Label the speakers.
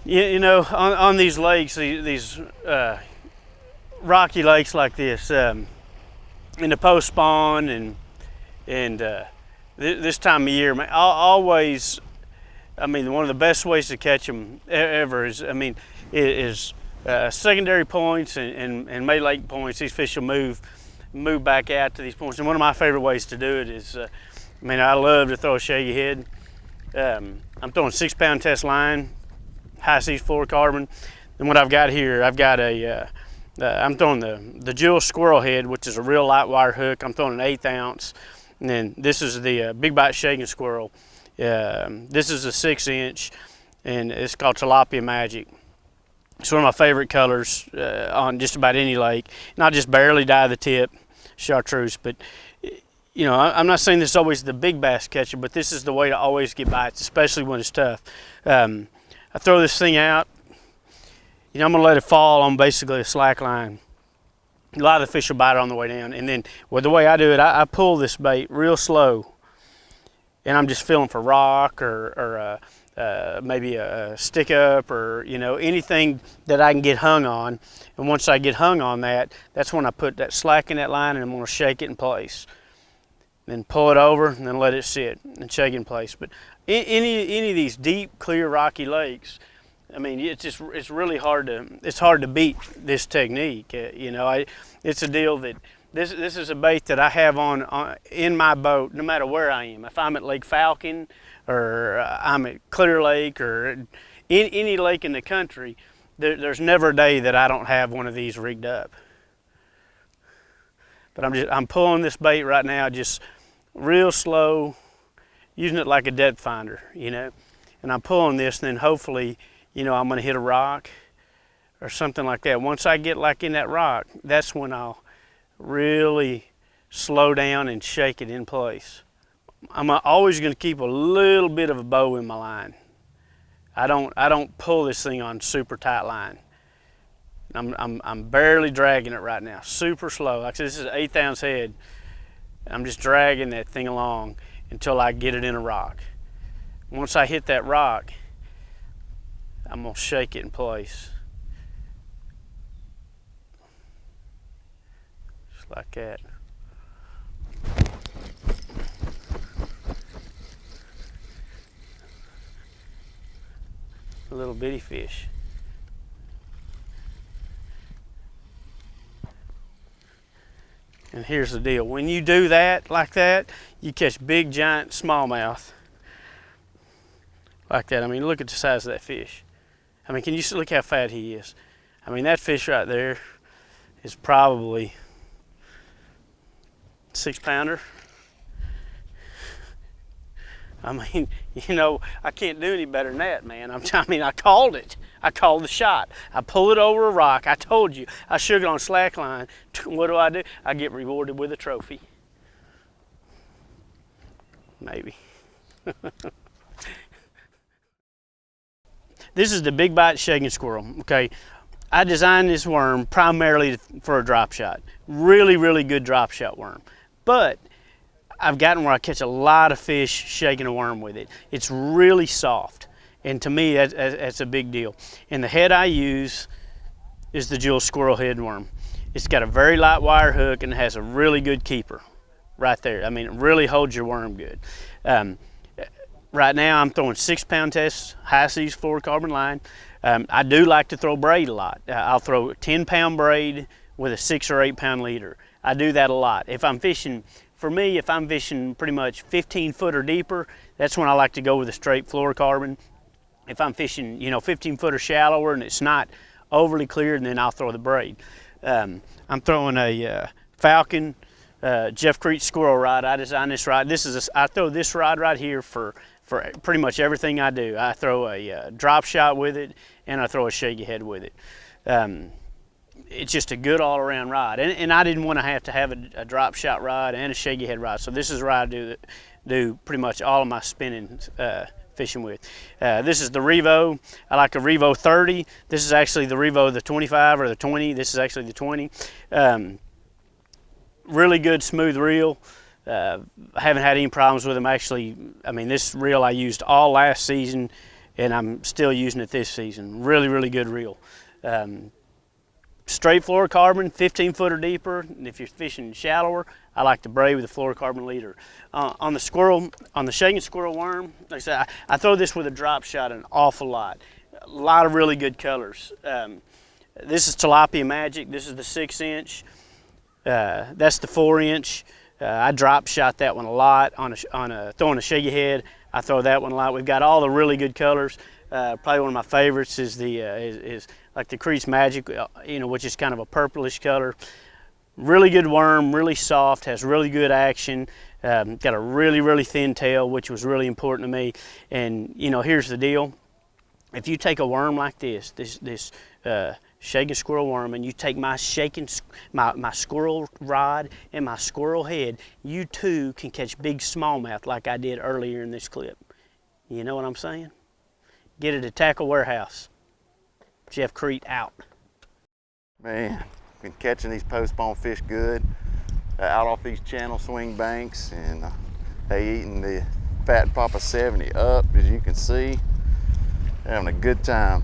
Speaker 1: You know, on these lakes, these rocky lakes like this, in the post spawn and this time of year, man, always. I mean, one of the best ways to catch them ever is, I mean, is secondary points and May Lake points. These fish will move back out to these points. And one of my favorite ways to do it is, I mean, I love to throw a Shakeyhead. I'm throwing 6-pound test line, high seas fluorocarbon. And what I've got here, I've got I'm throwing the Jewel Squirrel head, which is a real light wire hook. I'm throwing an 1/8 ounce. And then this is the Big Bite Shaking Squirrel. This is a 6-inch, and it's called Tilapia Magic. It's one of my favorite colors on just about any lake. Not just barely dye the tip, chartreuse, but you know, I'm not saying this is always the big bass catcher, but this is the way to always get bites, especially when it's tough. I throw this thing out. You know, I'm gonna let it fall on basically a slack line. A lot of the fish will bite it on the way down, and then well, the way I do it, I pull this bait real slow. And I'm just feeling for rock or maybe a stick up or, you know, anything that I can get hung on. And once I get hung on that, that's when I put that slack in that line and I'm gonna shake it in place. Then pull it over and then let it sit and shake it in place. But any of these deep, clear, rocky lakes, I mean, it's really hard to beat this technique. You know, it's a deal that This is a bait that I have on in my boat no matter where I am. If I'm at Lake Falcon or I'm at Clear Lake or any lake in the country, there's never a day that I don't have one of these rigged up. But I'm pulling this bait right now just real slow, using it like a depth finder, you know. And I'm pulling this, and then hopefully, you know, I'm gonna hit a rock or something like that. Once I get like in that rock, that's when I'll really slow down and shake it in place. I'm always going to keep a little bit of a bow in my line. I don't pull this thing on super tight line. I'm barely dragging it right now, super slow. Like I said, this is an 1/8 ounce head. I'm just dragging that thing along until I get it in a rock. Once I hit that rock, I'm gonna shake it in place. Like that. A little bitty fish. And here's the deal. When you do that, like that, you catch big, giant smallmouth. Like that. I mean, look at the size of that fish. I mean, can you look how fat he is? I mean, that fish right there is probably 6-pounder. I mean, you know, I can't do any better than that, man. I mean, I called it. I called the shot. I pull it over a rock. I told you. I shook it on slack line. What do? I get rewarded with a trophy. Maybe. This is the Big Bite Shaking Squirrel, okay? I designed this worm primarily for a drop shot. Really, really good drop shot worm. But I've gotten where I catch a lot of fish shaking a worm with it. It's really soft, and to me that's a big deal. And the head I use is the Jewel Squirrel head worm. It's got a very light wire hook and it has a really good keeper right there. I mean, it really holds your worm good. Right now I'm throwing 6-pound tests, high seas fluorocarbon line. I do like to throw braid a lot. I'll throw a 10-pound braid with a 6 or 8-pound leader. I do that a lot. If I'm fishing, for me, if I'm fishing pretty much 15 foot or deeper, that's when I like to go with a straight fluorocarbon. If I'm fishing, you know, 15 foot or shallower and it's not overly clear, then I'll throw the braid. I'm throwing a Falcon Jeff Kriet squirrel rod. I designed this rod. I throw this rod right here for pretty much everything I do. I throw a drop shot with it, and I throw a Shakeyhead with it. It's just a good all-around rod, and I didn't want to have a drop shot rod and a Shakeyhead rod, so this is what I do pretty much all of my spinning fishing with. This is the Revo. I like a Revo 30. This is actually the Revo, the 25 or the 20. This is actually the 20. Really good smooth reel. I haven't had any problems with them actually. I mean, this reel I used all last season, and I'm still using it this season. Really, really good reel. Straight fluorocarbon, 15 foot or deeper. And if you're fishing shallower, I like to braid with a fluorocarbon leader. On the squirrel, on the shaking squirrel worm, like I said, I throw this with a drop shot an awful lot. A lot of really good colors. This is tilapia magic. This is the 6-inch. That's the 4-inch. I drop shot that one a lot on throwing a Shakeyhead. I throw that one a lot. We've got all the really good colors. Probably one of my favorites is is like the Kriet Magic, which is kind of a purplish color. Really good worm, really soft, has really good action. Got a really, really thin tail, which was really important to me. And here's the deal: if you take a worm like this shaking squirrel worm, and you take my squirrel rod and my squirrel head, you too can catch big smallmouth like I did earlier in this clip. You know what I'm saying? Get it at Tackle Warehouse. Jeff Kriet out.
Speaker 2: Man, been catching these post-spawn fish good out off these channel swing banks, and they eating the Fat Papa 70 up, as you can see. Having a good time.